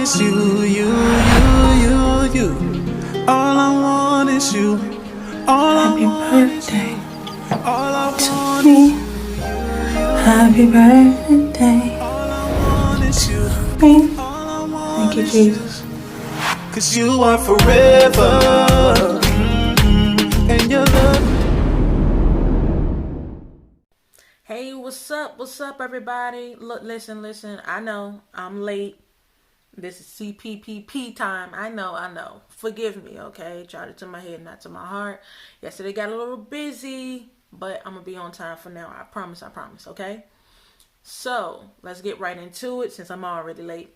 is you, you. All I want is you. All I Happy want is birthday you. All I to want is me. you. Happy birthday All I want is you. to me. All I Thank want you, is you. Jesus. 'Cause you are forever. And your love. Hey, what's up? What's up, everybody? Look, listen. I know I'm late. This is CPPP time. I know. Forgive me, okay? Tried it to my head, not to my heart. Yesterday got a little busy, but I'm gonna be on time for now. I promise, okay? So, let's get right into it since I'm already late.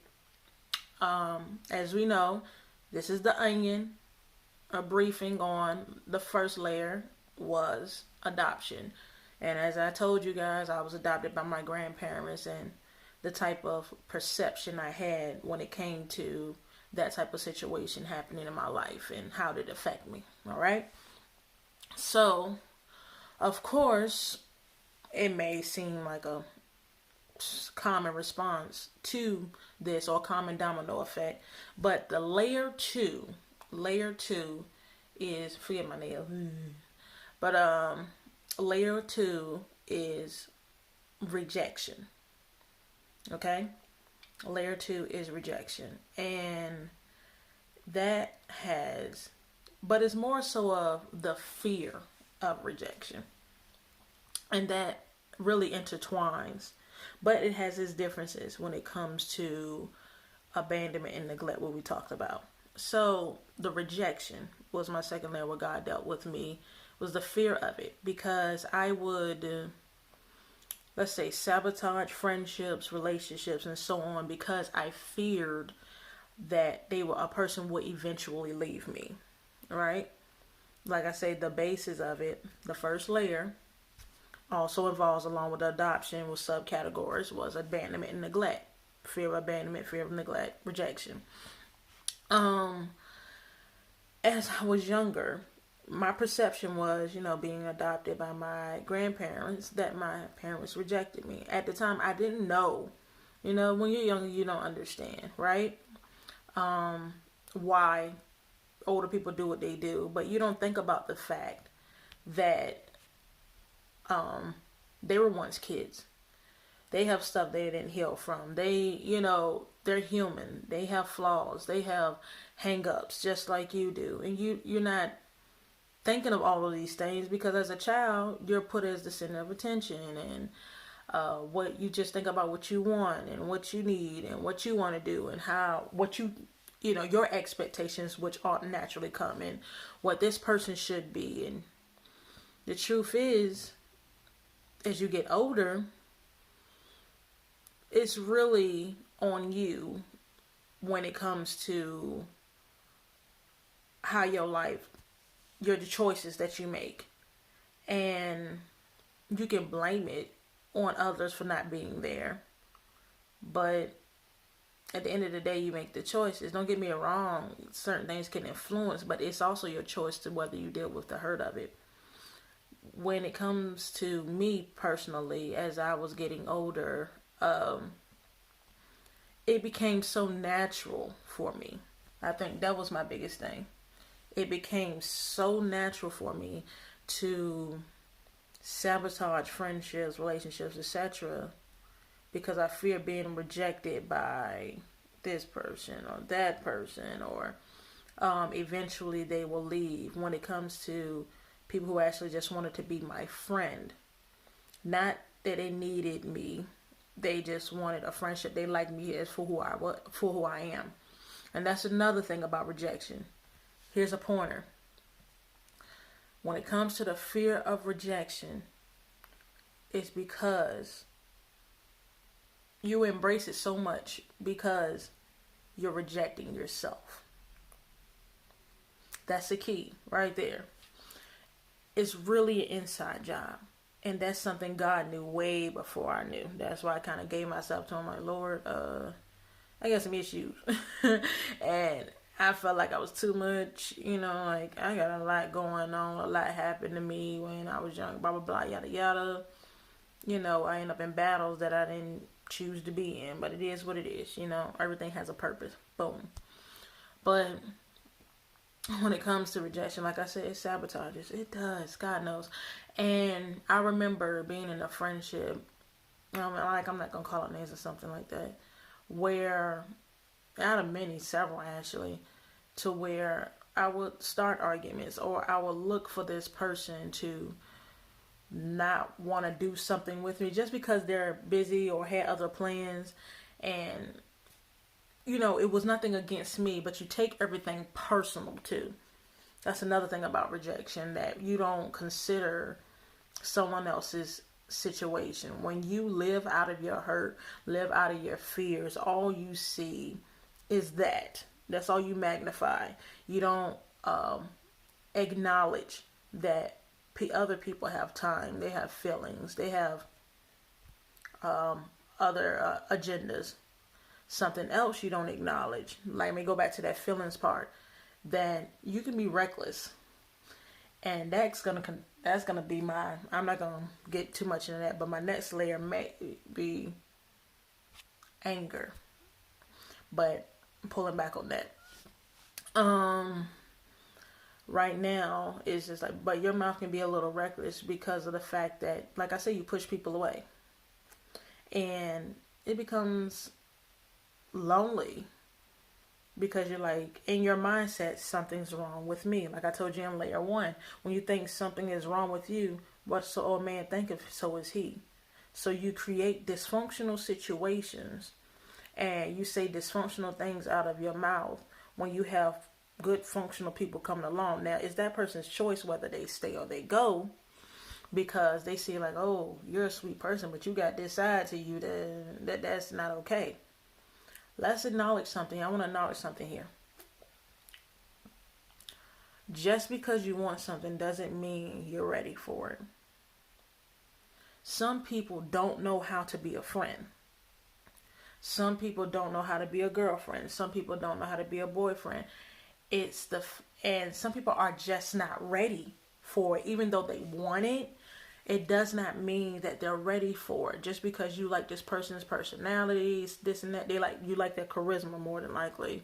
As we know, this is the onion. A briefing on the first layer was adoption. And as I told you guys, I was adopted by my grandparents, and the type of perception I had when it came to that type of situation happening in my life and how did it affect me. All right. So, of course, it may seem like a common response to this or common domino effect, but the layer two is, forget my nail, but layer two is rejection. Okay, layer two is rejection, and that has, but it's more so of the fear of rejection, and that really intertwines, but it has its differences when it comes to abandonment and neglect, what we talked about. So the rejection was my second layer where God dealt with me, was the fear of it, because I would let's say sabotage friendships, relationships, and so on, because I feared that a person would eventually leave me. Right? Like I say, the basis of it, the first layer, also involves, along with the adoption with subcategories, was abandonment and neglect. Fear of abandonment, fear of neglect, rejection. As I was younger, my perception was, being adopted by my grandparents, that my parents rejected me. At the time, I didn't know. When you're younger, you don't understand, right? Why older people do what they do, but you don't think about the fact that they were once kids. They have stuff they didn't heal from. They're human. They have flaws. They have hang-ups just like you do. And you're not thinking of all of these things because as a child, you're put as the center of attention, and what you just think about what you want and what you need and what you want to do and your expectations, which ought naturally come, and what this person should be. And the truth is, as you get older, it's really on you when it comes to how the choices that you make. And you can blame it on others for not being there. But at the end of the day, you make the choices. Don't get me wrong, certain things can influence, but it's also your choice to whether you deal with the hurt of it. When it comes to me personally, as I was getting older, it became so natural for me. I think that was my biggest thing. It became so natural for me to sabotage friendships, relationships, etc., because I fear being rejected by this person or that person, or eventually they will leave. When it comes to people who actually just wanted to be my friend, not that they needed me, they just wanted a friendship. They liked me as for who I am. And that's another thing about rejection. Here's a pointer. When it comes to the fear of rejection, it's because you embrace it so much because you're rejecting yourself. That's the key right there. It's really an inside job. And that's something God knew way before I knew. That's why I kind of gave myself to him, like, Lord, I got some issues. And I felt like I was too much, like I got a lot going on. A lot happened to me when I was young, blah, blah, blah, yada, yada. I ended up in battles that I didn't choose to be in. But it is what it is, you know. Everything has a purpose. Boom. But when it comes to rejection, like I said, it sabotages. It does. God knows. And I remember being in a friendship, like I'm not gonna call it names or something like that, where out of many, several actually, to where I would start arguments or I would look for this person to not want to do something with me just because they're busy or had other plans. And you know, it was nothing against me, but you take everything personal too. That's another thing about rejection, that you don't consider someone else's situation. When you live out of your hurt, live out of your fears, all you see is that. That's all you magnify. You don't acknowledge that other people have time, they have feelings, they have other agendas. Something else you don't acknowledge, like, me go back to that feelings part, that you can be reckless, and that's gonna be my, I'm not gonna get too much into that, but my next layer may be anger. But pulling back on that, right now it's just like, but your mouth can be a little reckless because of the fact that, like I say, you push people away, and it becomes lonely because you're like, in your mindset, something's wrong with me. Like I told you in layer one, when you think something is wrong with you, what's the old man thinking? So is he. So you create dysfunctional situations and you say dysfunctional things out of your mouth when you have good functional people coming along. Now, it's that person's choice whether they stay or they go, because they see like, oh, you're a sweet person, but you got this side to you that's not okay. Let's acknowledge something. I want to acknowledge something here. Just because you want something doesn't mean you're ready for it. Some people don't know how to be a friend. Some people don't know how to be a girlfriend. Some people don't know how to be a boyfriend. And some people are just not ready for it. Even though they want it, it does not mean that they're ready for it. Just because you like this person's personalities, this and that, you like their charisma more than likely,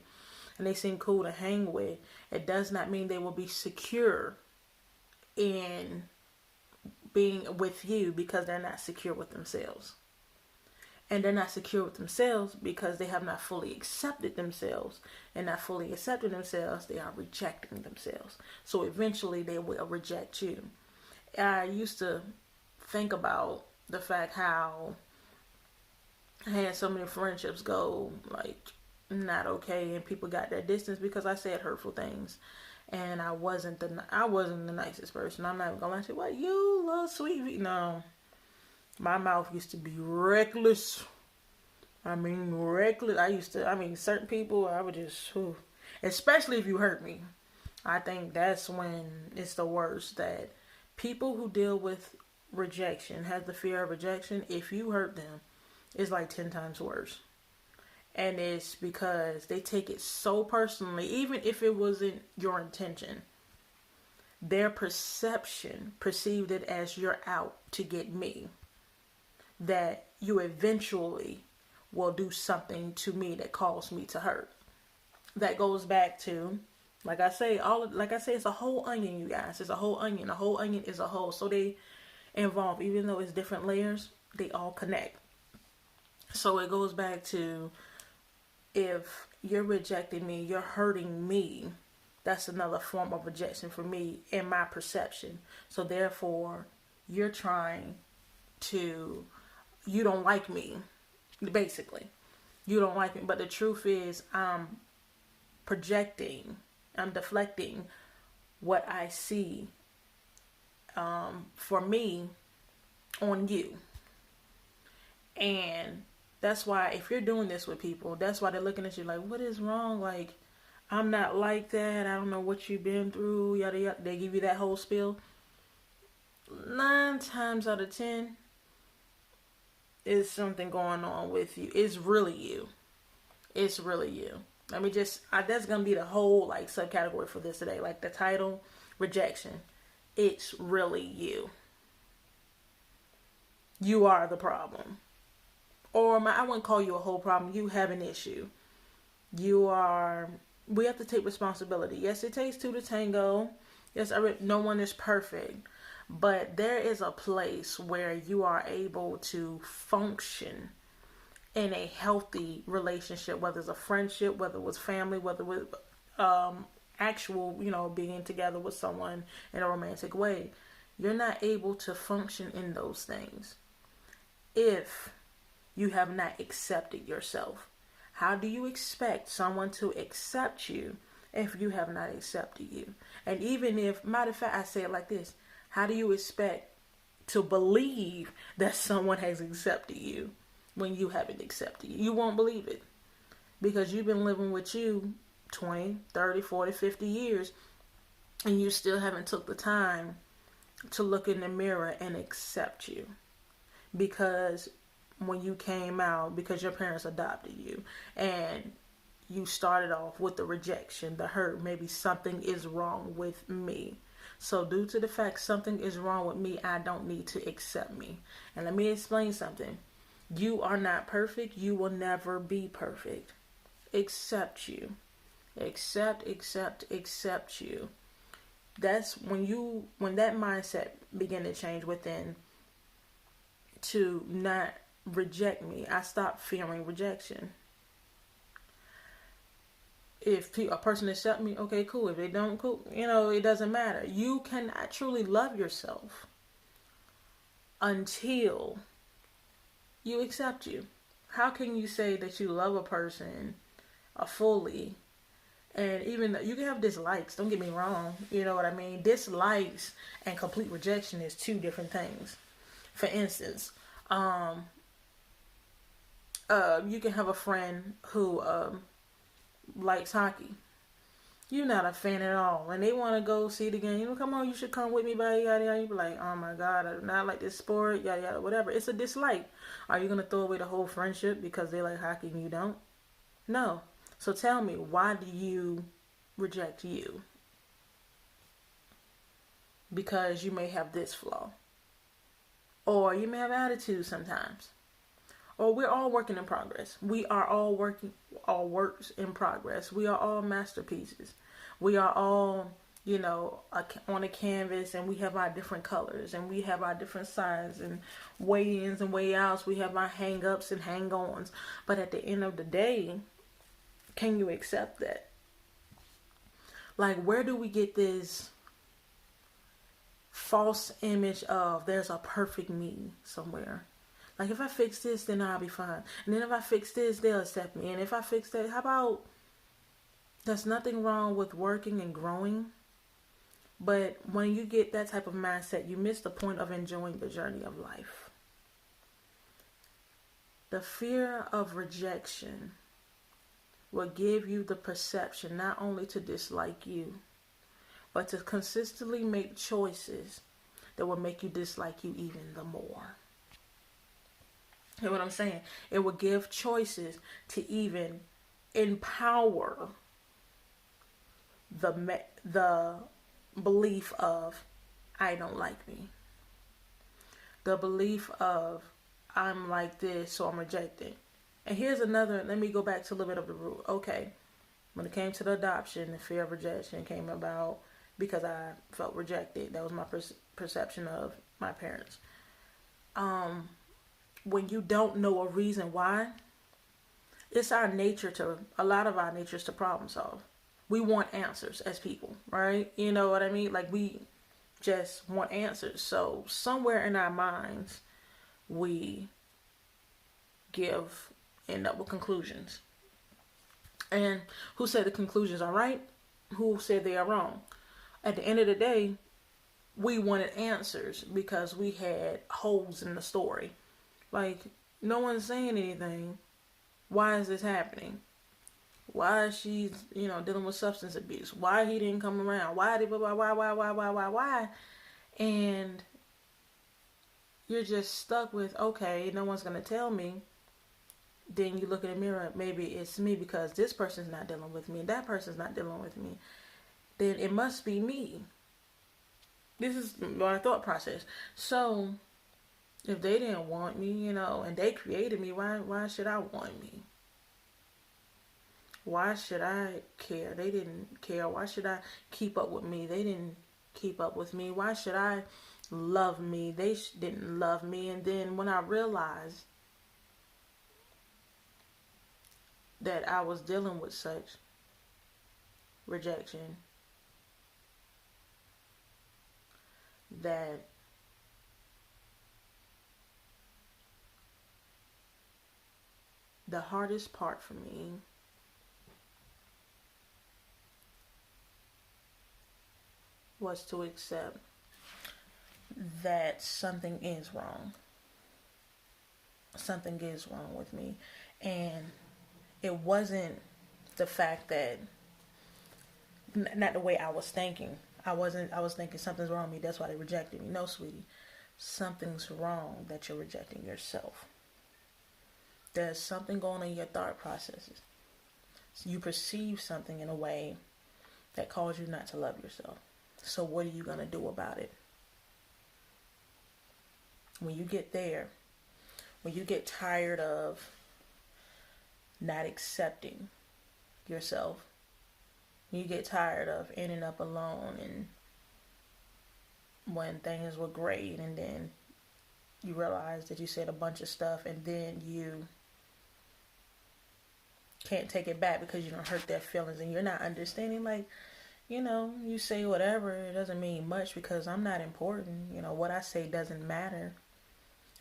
and they seem cool to hang with, it does not mean they will be secure in being with you, because they're not secure with themselves. And they're not secure with themselves because they have not fully accepted themselves. And not fully accepting themselves, they are rejecting themselves. So eventually they will reject you. I used to think about the fact how I had so many friendships go like not okay, and people got their distance because I said hurtful things, and I wasn't the nicest person. I'm not gonna lie to you. What, you little sweet? No, my mouth used to be reckless. I mean, reckless. Certain people, I would just, especially if you hurt me. I think that's when it's the worst. That people who deal with rejection, have the fear of rejection, if you hurt them, it's like 10 times worse. And it's because they take it so personally, even if it wasn't your intention. Their perception perceived it as you're out to get me. That you eventually will do something to me that caused me to hurt. That goes back to, like I say, it's a whole onion, you guys. It's a whole onion. A whole onion is a whole. So they involve, even though it's different layers, they all connect. So it goes back to, if you're rejecting me, you're hurting me. That's another form of rejection for me in my perception. So therefore, you're trying to, you don't like me, basically. You don't like me. But the truth is, I'm deflecting what I see for me on you. And that's why if you're doing this with people, that's why they're looking at you like, what is wrong? Like, I'm not like that. I don't know what you've been through. Yada, yada. They give you that whole spiel. 9 times out of 10, is something going on with you. It's really you. It's really you. Let me just, that's going to be the whole like subcategory for this today. Like the title, rejection. It's really you. You are the problem. or I wouldn't call you a whole problem. You have an issue. We have to take responsibility. Yes, it takes two to tango. Yes, no one is perfect. But there is a place where you are able to function in a healthy relationship, whether it's a friendship, whether it was family, whether it was actual, being together with someone in a romantic way. You're not able to function in those things if you have not accepted yourself. How do you expect someone to accept you if you have not accepted you? And even if, matter of fact, I say it like this: how do you expect to believe that someone has accepted you when you haven't accepted you? You won't believe it, because you've been living with you 20, 30, 40, 50 years, and you still haven't took the time to look in the mirror and accept you. Because when you came out, because your parents adopted you, and you started off with the rejection, the hurt, maybe something is wrong with me. So due to the fact something is wrong with me, I don't need to accept me. And let me explain something. You are not perfect. You will never be perfect. Accept you. Accept you. That's when that mindset begin to change within, to not reject me. I stopped fearing rejection. If a person accept me, okay, cool. If they don't, cool. It doesn't matter. You cannot truly love yourself until you accept you. How can you say that you love a person fully? And even though you can have dislikes, don't get me wrong, you know what I mean? Dislikes and complete rejection is two different things. For instance, you can have a friend who likes hockey. You're not a fan at all, and they want to go see the game. Come on, you should come with me, buddy. Yada yada. You be like, oh my god, I do not like this sport. Yada yada. Whatever. It's a dislike. Are you gonna throw away the whole friendship because they like hockey and you don't? No. So tell me, why do you reject you? Because you may have this flaw, or you may have attitude sometimes. Or we're all working in progress. We are all works in progress. We are all masterpieces. We are all, on a canvas, and we have our different colors, and we have our different sides and way-ins and way-outs. We have our hang-ups and hang-ons. But at the end of the day, can you accept that? Like, where do we get this false image of there's a perfect me somewhere? Like, if I fix this, then I'll be fine. And then if I fix this, they'll accept me. And if I fix that, how about, there's nothing wrong with working and growing. But when you get that type of mindset, you miss the point of enjoying the journey of life. The fear of rejection will give you the perception not only to dislike you, but to consistently make choices that will make you dislike you even the more. You know what I'm saying? It will give choices to even empower the belief of, I don't like me. The belief of, I'm like this, so I'm rejected. And here's another, let me go back to a little bit of the root. Okay, when it came to the adoption, the fear of rejection came about because I felt rejected. That was my perception of my parents. When you don't know a reason why, it's a lot of our nature is to problem solve. We want answers as people, right? You know what I mean? Like, we just want answers. So somewhere in our minds, we end up with conclusions. And who said the conclusions are right? Who said they are wrong? At the end of the day, we wanted answers because we had holes in the story. Like, no one's saying anything. Why is this happening? Why is she, dealing with substance abuse? Why he didn't come around? Why? And you're just stuck with, okay, no one's going to tell me. Then you look in the mirror, maybe it's me because this person's not dealing with me and that person's not dealing with me. Then it must be me. This is my thought process. So If they didn't want me, and they created me, why should I want me? Why should I care? They didn't care. Why should I keep up with me? They didn't keep up with me. Why should I love me? They didn't love me. And then when I realized that I was dealing with such rejection, that the hardest part for me was to accept that something is wrong. Something is wrong with me. And it wasn't the fact that, not the way I was thinking. I was thinking something's wrong with me, that's why they rejected me. No, sweetie. Something's wrong that you're rejecting yourself. There's something going on in your thought processes. You perceive something in a way that causes you not to love yourself. So what are you going to do about it? When you get there, when you get tired of not accepting yourself, when you get tired of ending up alone, and when things were great and then you realize that you said a bunch of stuff and then you can't take it back because you don't hurt their feelings, and you're not understanding, like, you say whatever, it doesn't mean much because I'm not important. What I say doesn't matter.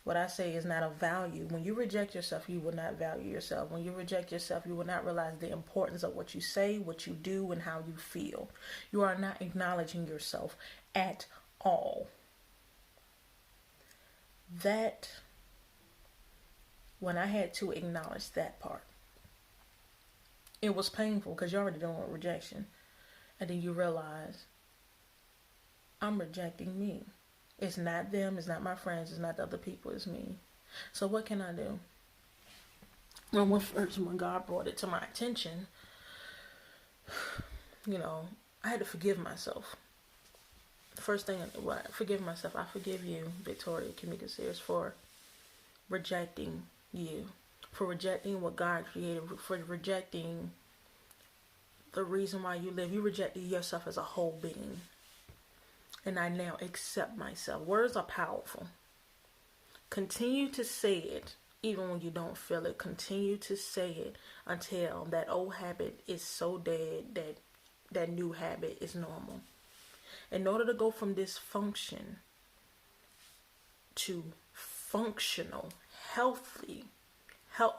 What I say is not of value. When you reject yourself, you will not value yourself. When you reject yourself, you will not realize the importance of what you say, what you do, and how you feel. You are not acknowledging yourself at all. That, when I had to acknowledge that part, it was painful because you're already dealing with rejection. And then you realize, I'm rejecting me. It's not them, it's not my friends, it's not the other people, it's me. So what can I do? When God brought it to my attention, I had to forgive myself. First thing, forgive myself. I forgive you, Victoria Kamika Sears, for rejecting you, for rejecting what God created, for rejecting the reason why you live. You rejected yourself as a whole being. And I now accept myself. Words are powerful. Continue to say it even when you don't feel it. Continue to say it until that old habit is so dead that that new habit is normal. In order to go from dysfunction to functional,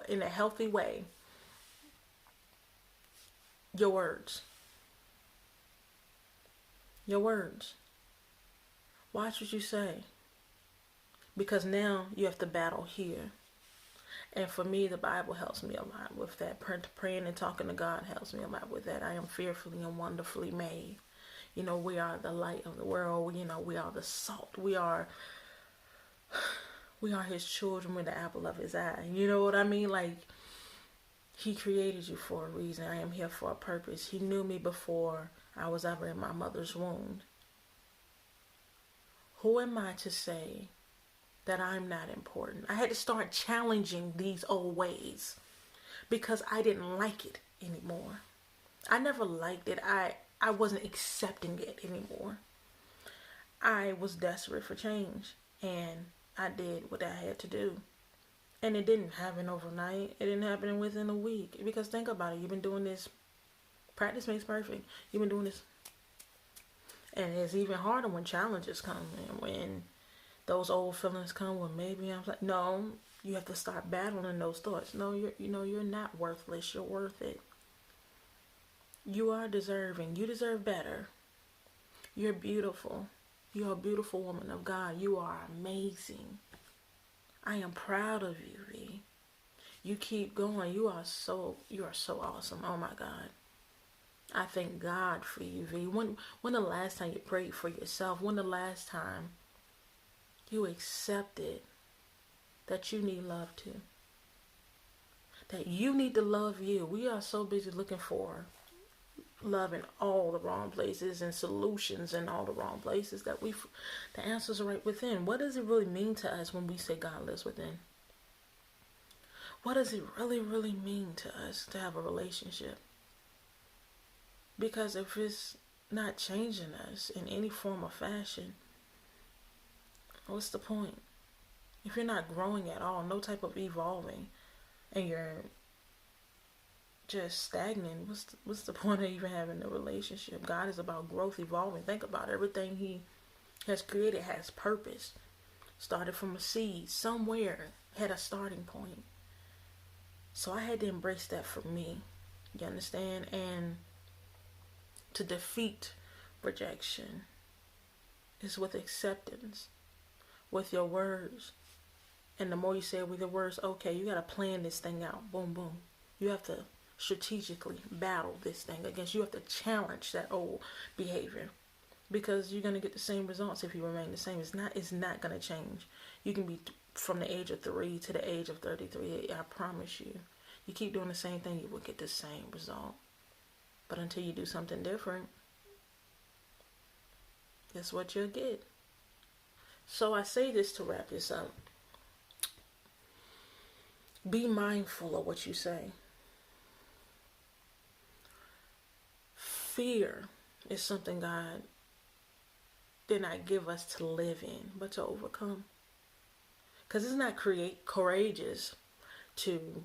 in a healthy way, your words. Watch what you say. Because now you have to battle here. And for me, the Bible helps me a lot with that. Praying and talking to God helps me a lot with that. I am fearfully and wonderfully made. We are the light of the world. We are the salt. We are his children. We're the apple of his eye. You know what I mean? Like, he created you for a reason. I am here for a purpose. He knew me before I was ever in my mother's womb. Who am I to say that I'm not important? I had to start challenging these old ways because I didn't like it anymore. I never liked it. I wasn't accepting it anymore. I was desperate for change, and I did what I had to do. And it didn't happen overnight. It didn't happen within a week. Because think about it. You've been doing this. Practice makes perfect. You've been doing this. And it's even harder when challenges come. And when those old feelings come, well, maybe I'm like, no. You have to start battling those thoughts. No, you're not worthless. You're worth it. You are deserving. You deserve better. You're beautiful. You're a beautiful woman of God. You are amazing. I am proud of you, V. You keep going. You are so awesome. Oh my God. I thank God for you, V. When the last time you prayed for yourself? When the last time you accepted that you need love too? That you need to love you. We are so busy looking for love in all the wrong places and solutions in all the wrong places that the answers are right within. What does it really mean to us when we say God lives within? What does it really, really mean to us to have a relationship? Because if it's not changing us in any form or fashion, what's the point? If you're not growing at all, no type of evolving, and you're just stagnant, what's the point of even having a relationship? God is about growth, evolving. Think about it. Everything He has created has purpose. Started from a seed, somewhere had a starting point. So I had to embrace that for me. You understand? And to defeat rejection is with acceptance, with your words. And the more you say it with your words, okay, you got to plan this thing out. Boom, boom. You have to strategically battle this thing against. You have to challenge that old behavior, because you're going to get the same results if you remain the same. It's not going to change. You can be from the age of 3 to the age of 33. I promise you. You keep doing the same thing, you will get the same result. But until you do something different, that's what you'll get. So I say this to wrap this up. Be mindful of what you say. Fear is something God did not give us to live in, but to overcome. Because it's not courageous to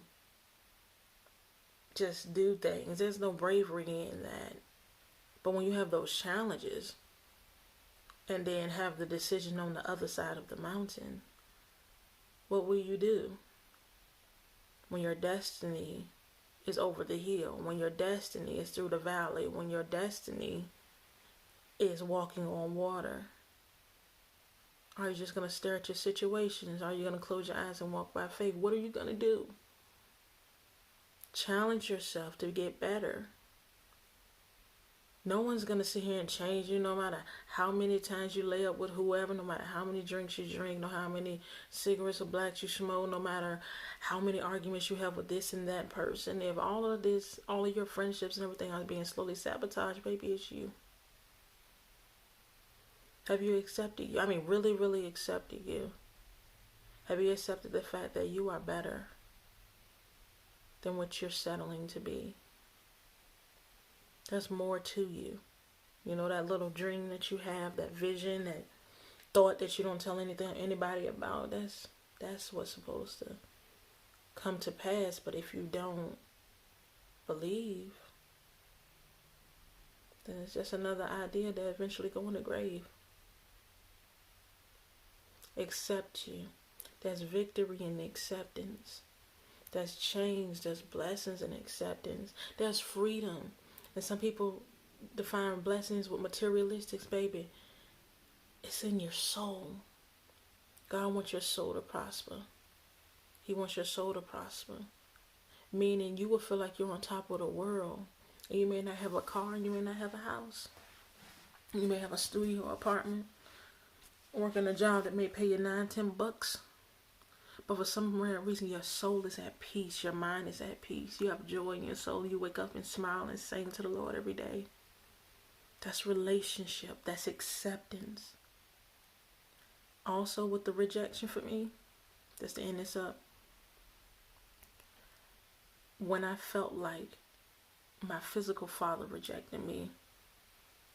just do things. There's no bravery in that. But when you have those challenges and then have the decision on the other side of the mountain, what will you do? When your destiny is over the hill, when your destiny is through the valley, when your destiny is walking on water, are you just going to stare at your situations? Are you going to close your eyes and walk by faith? What are you going to do? Challenge yourself to get better. No one's going to sit here and change you, no matter how many times you lay up with whoever, no matter how many drinks you drink, no matter how many cigarettes or blacks you smoke, no matter how many arguments you have with this and that person. If all of your friendships and everything are being slowly sabotaged, baby, it's you. Have you accepted you? I mean, really, really accepted you? Have you accepted the fact that you are better than what you're settling to be? There's more to you. You know, that little dream that you have, that vision, that thought that you don't tell anybody about, that's what's supposed to come to pass. But if you don't believe, then it's just another idea that eventually go in the grave. Accept you. There's victory in acceptance. There's change. There's blessings in acceptance. There's freedom. And some people define blessings with materialistics, baby. It's in your soul. God wants your soul to prosper. He wants your soul to prosper. Meaning you will feel like you're on top of the world. And you may not have a car and you may not have a house. You may have a studio or apartment. Working a job that may pay you $9-10. But for some rare reason, your soul is at peace. Your mind is at peace. You have joy in your soul. You wake up and smile and sing to the Lord every day. That's relationship. That's acceptance. Also with the rejection for me, just to end this up, when I felt like my physical father rejected me,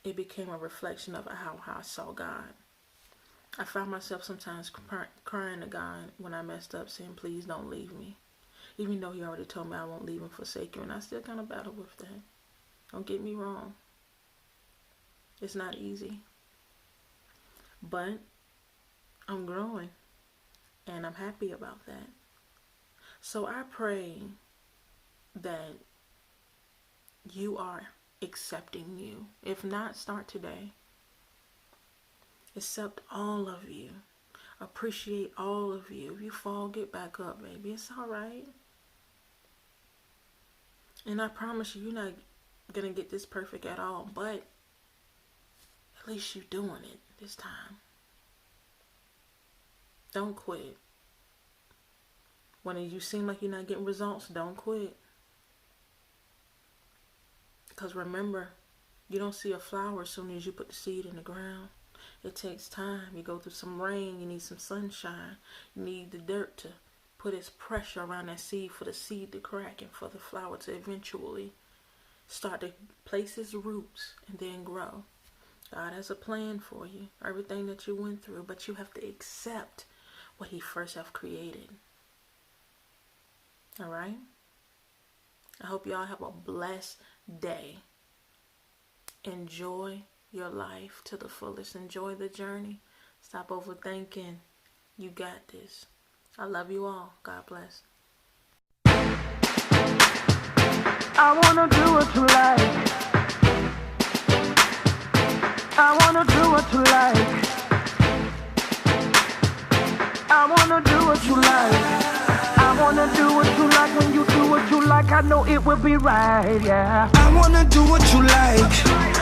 it became a reflection of how I saw God. I found myself sometimes crying to God when I messed up, saying, please don't leave me. Even though He already told me I won't leave and forsake you. And I still kind of battle with that. Don't get me wrong. It's not easy. But I'm growing. And I'm happy about that. So I pray that you are accepting you. If not, start today. Accept all of you. Appreciate all of you. If you fall, get back up, baby. It's all right. And I promise you, you're not going to get this perfect at all. But at least you're doing it this time. Don't quit. When you seem like you're not getting results, don't quit. Because remember, you don't see a flower as soon as you put the seed in the ground. It takes time. You go through some rain. You need some sunshine. You need the dirt to put its pressure around that seed for the seed to crack and for the flower to eventually start to place its roots and then grow. God has a plan for you, everything that you went through, but you have to accept what he first have created. All right? I hope y'all have a blessed day. Enjoy your life to the fullest. Enjoy the journey. Stop overthinking. You got this. I love you all. God bless. I wanna do what you like. I wanna do what you like. I wanna do what you like. I wanna do what you like. When you do what you like, I know it will be right, yeah. I wanna do what you like.